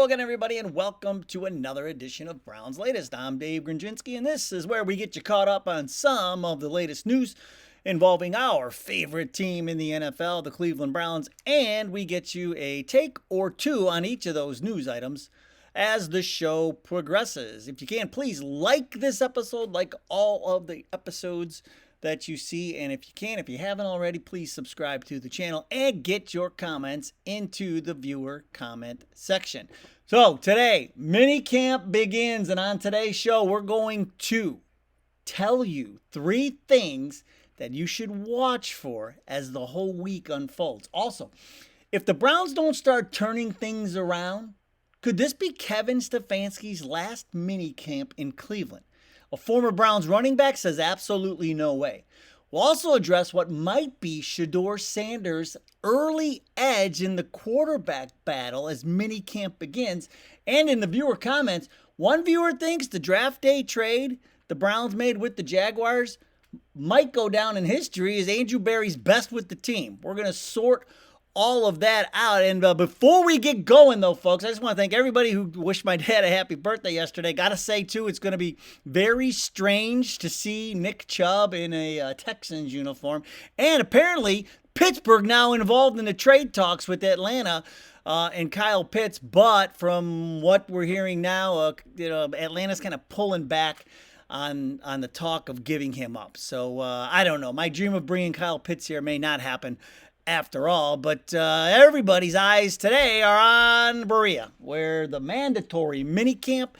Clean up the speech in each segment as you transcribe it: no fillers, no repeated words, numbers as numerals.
Hello again, everybody, and welcome to another edition of Brown's Latest. I'm Dave Grendzynski, and this is where we get you caught up on some of the latest news involving our favorite team in the NFL, the Cleveland Browns, and we get you a take or two on each of those news items as the show progresses. If you can, please like this episode, like all of the episodes that you see, and if you haven't already, please subscribe to the channel and get your comments into the viewer comment section. So today, minicamp begins, and on today's show, we're going to tell you 3 things that you should watch for as the whole week unfolds. Also, if the Browns don't start turning things around, could this be Kevin Stefanski's last minicamp in Cleveland? A former Browns running back says absolutely no way. We'll also address what might be Shedeur Sanders' early edge in the quarterback battle as minicamp begins. And in the viewer comments, one viewer thinks the draft day trade the Browns made with the Jaguars might go down in history as Andrew Berry's best with the team. We're going to sort all of that out. And before we get going, though, folks, I just want to thank everybody who wished my dad a happy birthday yesterday. Got to say, too, it's going to be very strange to see Nick Chubb in a Texans uniform. And apparently, Pittsburgh now involved in the trade talks with Atlanta and Kyle Pitts. But from what we're hearing now, Atlanta's kind of pulling back on the talk of giving him up. So I don't know. My dream of bringing Kyle Pitts here may not happen after all, but everybody's eyes today are on Berea, where the mandatory minicamp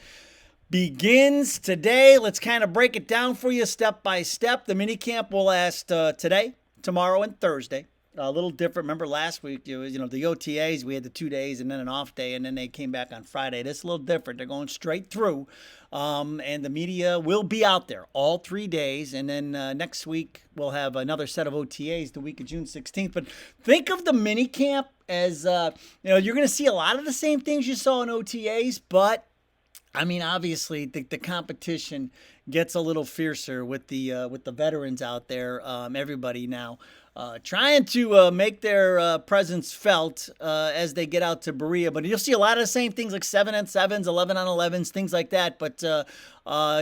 begins today. Let's kind of break it down for you step by step. The minicamp will last today, tomorrow, and Thursday. A little different. Remember last week, it was, the OTAs, we had the 2 days and then an off day, and then they came back on Friday. This is a little different. They're going straight through, and the media will be out there all 3 days. And then next week, we'll have another set of OTAs the week of June 16th. But think of the mini camp as, you're going to see a lot of the same things you saw in OTAs, but obviously the competition gets a little fiercer with the veterans out there. Everybody now trying to make their presence felt as they get out to Berea. But you'll see a lot of the same things like 7-on-7s, 11-on-11s, things like that, but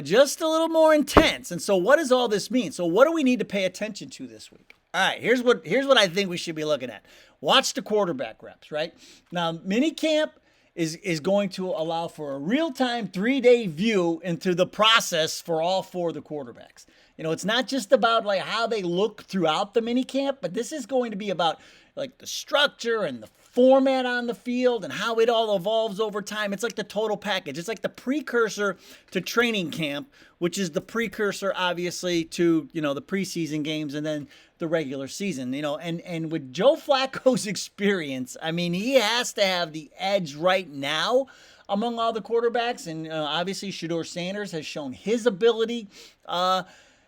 just a little more intense. And so what does all this mean? So what do we need to pay attention to this week? All right, here's what I think we should be looking at. Watch the quarterback reps, right? Now, minicamp is going to allow for a real-time 3-day view into the process for all 4 of the quarterbacks. It's not just about like how they look throughout the minicamp, but this is going to be about like the structure and the format on the field and how it all evolves over time. It's like the total package. It's like the precursor to training camp, which is the precursor, obviously, to, the preseason games and then the regular season, and with Joe Flacco's experience, he has to have the edge right now among all the quarterbacks. And obviously Shedeur Sanders has shown his ability,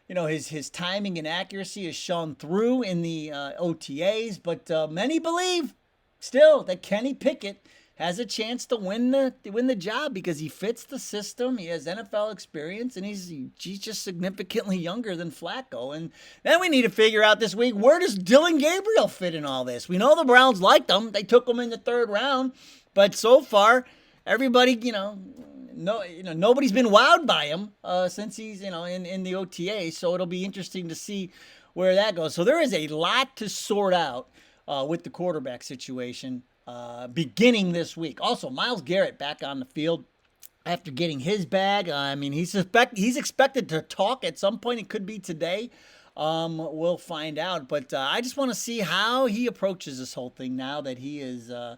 his timing and accuracy has shown through in the OTAs, but many believe still that Kenny Pickett has a chance to win the job because he fits the system. He has NFL experience, and he's just significantly younger than Flacco. And then we need to figure out this week, where does Dylan Gabriel fit in all this? We know the Browns liked him. They took him in the 3rd round, but so far, everybody, nobody's been wowed by him since he's, in the OTA. So it'll be interesting to see where that goes. So there is a lot to sort out with the quarterback situation beginning this week. Also, Myles Garrett back on the field after getting his bag. He's expected to talk at some point. It could be today. We'll find out. But I just want to see how he approaches this whole thing now that he is the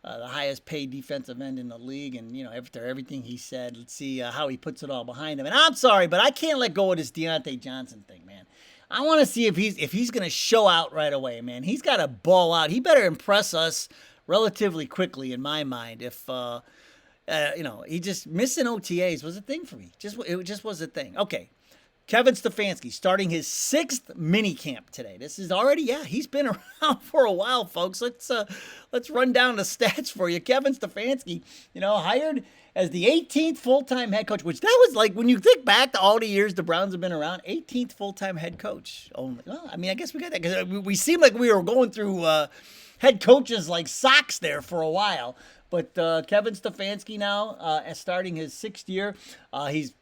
highest paid defensive end in the league. And, after everything he said, let's see how he puts it all behind him. And I'm sorry, but I can't let go of this Deontay Johnson thing, man. I want to see if he's going to show out right away, man. He's got to ball out. He better impress us relatively quickly, in my mind. If he just missing OTAs was a thing for me. It just was a thing. Okay, Kevin Stefanski starting his 6th minicamp today. This is already, he's been around for a while, folks. Let's run down the stats for you. Kevin Stefanski, hired as the 18th full-time head coach, which that was like, when you think back to all the years the Browns have been around, 18th full-time head coach only. Well, I guess we got that because we seemed like we were going through head coaches like socks there for a while. But Kevin Stefanski now, starting his 6th year, he's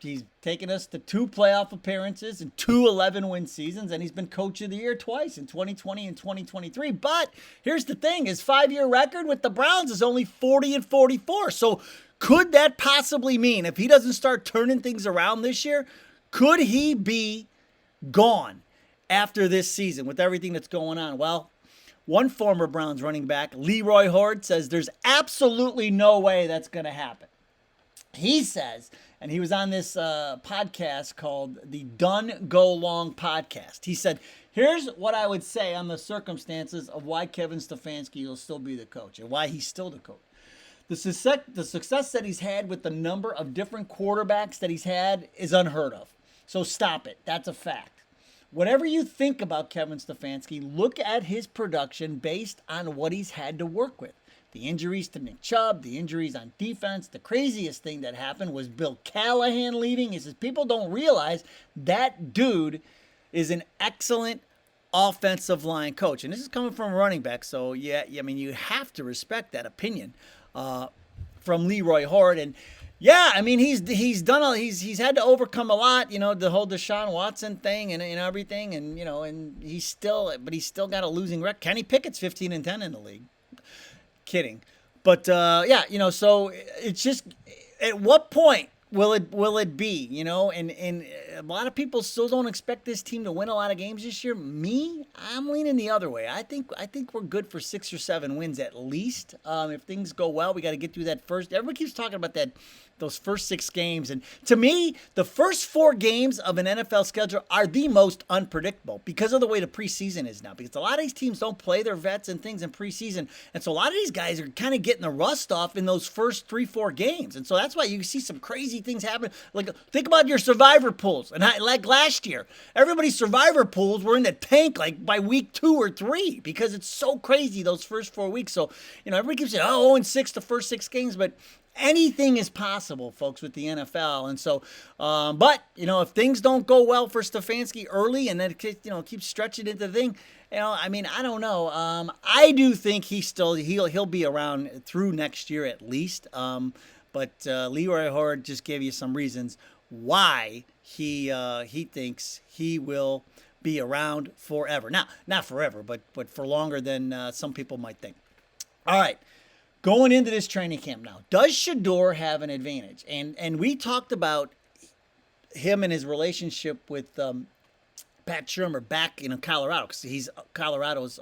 taken us to 2 playoff appearances and 2 11-win seasons, and he's been Coach of the Year twice in 2020 and 2023. But here's the thing: his 5-year record with the Browns is only 40-44. So could that possibly mean, if he doesn't start turning things around this year, could he be gone after this season with everything that's going on? Well, one former Browns running back, Leroy Hoard, says there's absolutely no way that's going to happen. He says, and he was on this podcast called the Done Go Long podcast. He said, here's what I would say on the circumstances of why Kevin Stefanski will still be the coach and why he's still the coach. The success that he's had with the number of different quarterbacks that he's had is unheard of. So stop it. That's a fact. Whatever you think about Kevin Stefanski, look at his production based on what he's had to work with. The injuries to Nick Chubb, the injuries on defense. The craziest thing that happened was Bill Callahan leaving. He says people don't realize that dude is an excellent offensive line coach. And this is coming from a running back. So, yeah, I mean, you have to respect that opinion from Leroy Hoard. And yeah, I mean, he's had to overcome a lot, the whole Deshaun Watson thing and everything, and and he's still got a losing record. Kenny Pickett's 15-10 in the league. Kidding, but yeah, so it's just, at what point will it be, and a lot of people still don't expect this team to win a lot of games this year. Me, I'm leaning the other way. I think we're good for 6 or 7 wins at least. If things go well, we got to get through that first. Everybody keeps talking about those first 6 games. And to me, the first 4 games of an NFL schedule are the most unpredictable because of the way the preseason is now. Because a lot of these teams don't play their vets and things in preseason. And so a lot of these guys are kind of getting the rust off in those first 3-4 games. And so that's why you see some crazy things happen. Like, think about your survivor pools. And like last year, everybody's survivor pools were in the tank like by week 2 or 3 because it's so crazy those first 4 weeks. So, everybody keeps saying, 0-6 the first 6 games, but anything is possible, folks, with the NFL. And so, but, if things don't go well for Stefanski early and then, keeps stretching into the thing, I mean, I don't know. I do think he'll be around through next year at least. But Leroy Hoard just gave you some reasons why he thinks he will be around forever. Now, not forever, but for longer than some people might think. All right. Going into this training camp now, does Shedeur have an advantage? And we talked about him and his relationship with Pat Shurmur back in Colorado, because he's Colorado's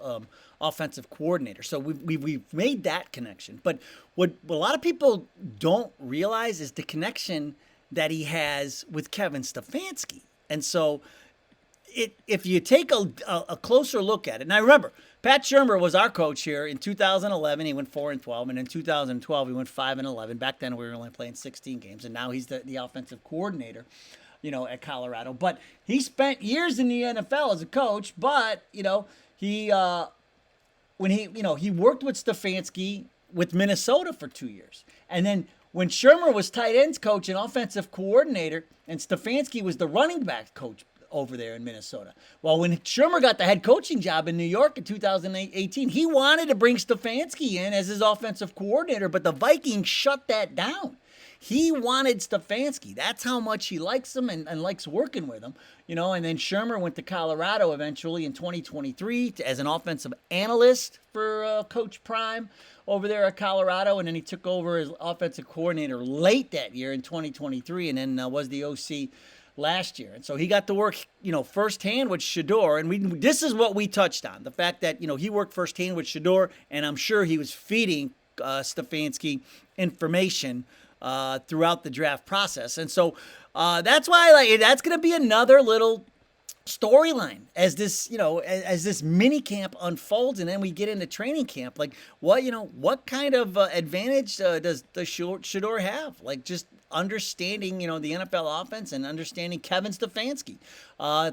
offensive coordinator. So we've made that connection. But what a lot of people don't realize is the connection that he has with Kevin Stefanski. And so if you take a closer look at it, now remember, Pat Shurmur was our coach here in 2011. He went 4-12, and in 2012 he went 5-11. Back then we were only playing 16 games, and now he's the offensive coordinator, at Colorado. But he spent years in the NFL as a coach. But he when he worked with Stefanski with Minnesota for 2 years, and then when Shurmur was tight ends coach and offensive coordinator, and Stefanski was the running back coach over there in Minnesota. Well, when Shurmur got the head coaching job in New York in 2018, he wanted to bring Stefanski in as his offensive coordinator, but the Vikings shut that down. He wanted Stefanski. That's how much he likes him and likes working with him. And then Shurmur went to Colorado eventually in 2023 as an offensive analyst for Coach Prime over there at Colorado, and then he took over as offensive coordinator late that year in 2023, and then was the OC last year. And so he got to work, firsthand with Shedeur. And this is what we touched on, the fact that, he worked firsthand with Shedeur, and I'm sure he was feeding Stefanski information throughout the draft process. And so that's why that's going to be another little storyline as this mini camp unfolds, and then we get into training camp. Like, what kind of advantage does Shedeur have? Like, just understanding, the NFL offense and understanding Kevin Stefanski,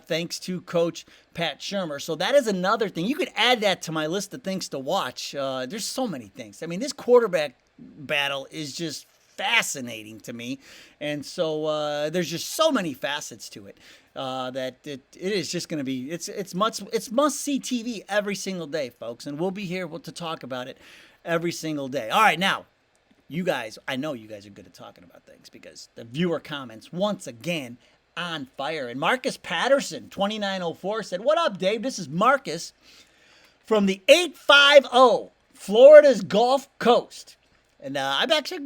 thanks to Coach Pat Shurmur. So that is another thing. You could add that to my list of things to watch. There's so many things. I mean, this quarterback battle is just fascinating to me. And so there's just so many facets to it that it is just going to be, it's must-see TV every single day, folks. And we'll be here to talk about it every single day. All right, now, you guys, I know you guys are good at talking about things because the viewer comments once again on fire. And Marcus Patterson, 2904, said, "What up, Dave? This is Marcus from the 850, Florida's Gulf Coast." And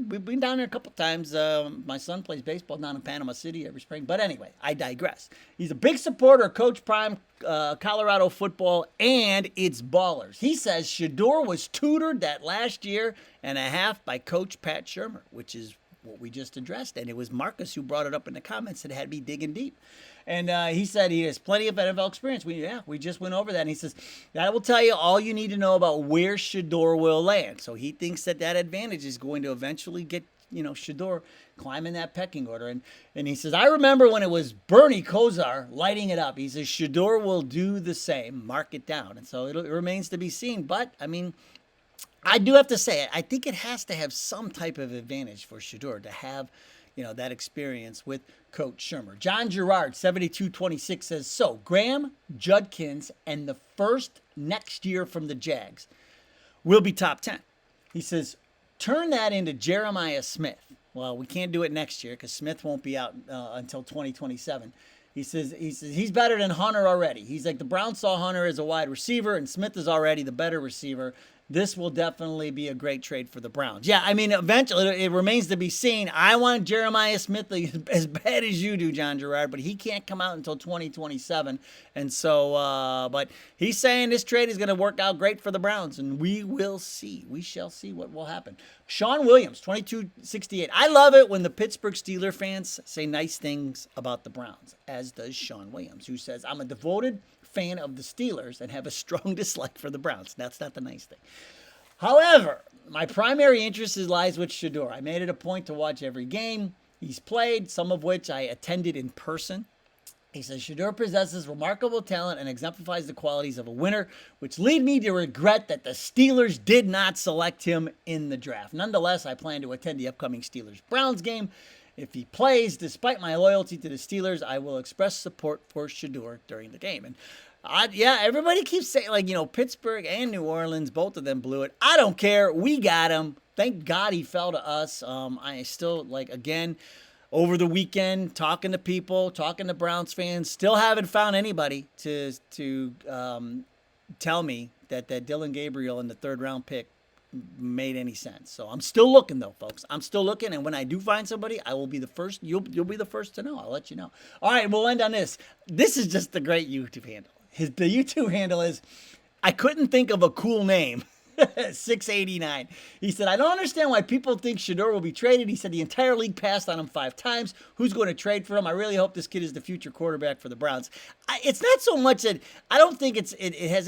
we've been down there a couple times. My son plays baseball down in Panama City every spring. But anyway, I digress. He's a big supporter of Coach Prime, Colorado football, and its ballers. He says Shedeur was tutored that last year and a half by Coach Pat Shurmur, which is what we just addressed. And it was Marcus who brought it up in the comments that had me digging deep. And he said he has plenty of NFL experience. We just went over that. And he says, that will tell you all you need to know about where Shedeur will land. So he thinks that advantage is going to eventually get, Shedeur climbing that pecking order. And he says, I remember when it was Bernie Kosar lighting it up. He says, Shedeur will do the same. Mark it down. And so it remains to be seen. But, I do have to say, I think it has to have some type of advantage for Shedeur to have, that experience with Coach Shurmur. John Gerard, 7226, says, so Graham, Judkins, and the first next year from the Jags will be top 10. He says, turn that into Jeremiah Smith. Well, we can't do it next year because Smith won't be out until 2027. He says he's better than Hunter already. He's like the Browns saw Hunter as a wide receiver, and Smith is already the better receiver. This will definitely be a great trade for the Browns. Yeah, eventually it remains to be seen. I want Jeremiah Smith as bad as you do, John Gerard, but he can't come out until 2027. And so, but he's saying this trade is going to work out great for the Browns, and we will see. We shall see what will happen. Sean Williams, 2268. I love it when the Pittsburgh Steelers fans say nice things about the Browns, as does Sean Williams, who says, I'm a devoted fan of the Steelers and have a strong dislike for the Browns. That's not the nice thing. However, my primary interest lies with Shedeur. I made it a point to watch every game he's played, some of which I attended in person. He says Shedeur possesses remarkable talent and exemplifies the qualities of a winner, which lead me to regret that the Steelers did not select him in the draft. Nonetheless, I plan to attend the upcoming Steelers-Browns game. If he plays, despite my loyalty to the Steelers, I will express support for Shedeur during the game. And everybody keeps saying, Pittsburgh and New Orleans, both of them blew it. I don't care. We got him. Thank God he fell to us. I still, again, over the weekend, talking to people, talking to Browns fans, still haven't found anybody to tell me that Dillon Gabriel in the third-round pick made any sense. So I'm still looking, though, folks. I'm still looking, and when I do find somebody, I will be the first. You'll be the first to know. I'll let you know. All right, we'll end on this. This is just a great YouTube handle. The YouTube handle is, I couldn't think of a cool name. 689. He said, I don't understand why people think Shedeur will be traded. He said the entire league passed on him 5 times. Who's going to trade for him? I really hope this kid is the future quarterback for the Browns. It's not so much that I don't think it has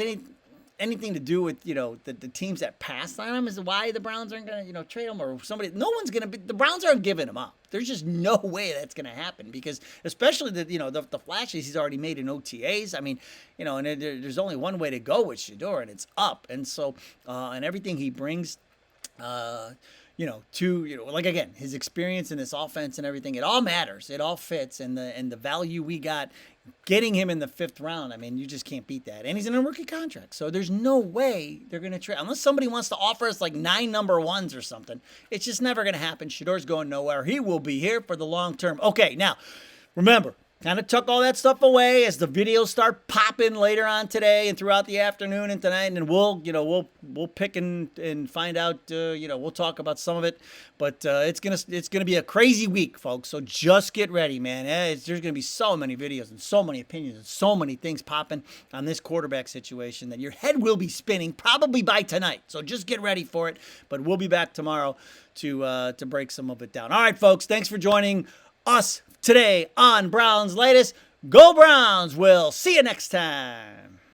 anything to do with, the teams that passed on him is why the Browns aren't going to, trade him or somebody. No one's going to the Browns aren't giving him up. There's just no way that's going to happen because especially the flashes he's already made in OTAs. And there's only one way to go with Shedeur, and it's up. And so, and everything he brings, again, his experience in this offense and everything, it all matters. It all fits. And the value we got getting him in the 5th round, you just can't beat that. And he's in a rookie contract. So there's no way they're going to trade. Unless somebody wants to offer us 9 number 1s or something. It's just never going to happen. Shedeur's going nowhere. He will be here for the long term. Okay, now, remember, kind of tuck all that stuff away as the videos start popping later on today and throughout the afternoon and tonight, and we'll pick and find out. We'll talk about some of it, but it's gonna be a crazy week, folks. So just get ready, man. There's gonna be so many videos and so many opinions and so many things popping on this quarterback situation that your head will be spinning probably by tonight. So just get ready for it. But we'll be back tomorrow to break some of it down. All right, folks. Thanks for joining us today on Browns Latest. Go Browns! We'll see you next time.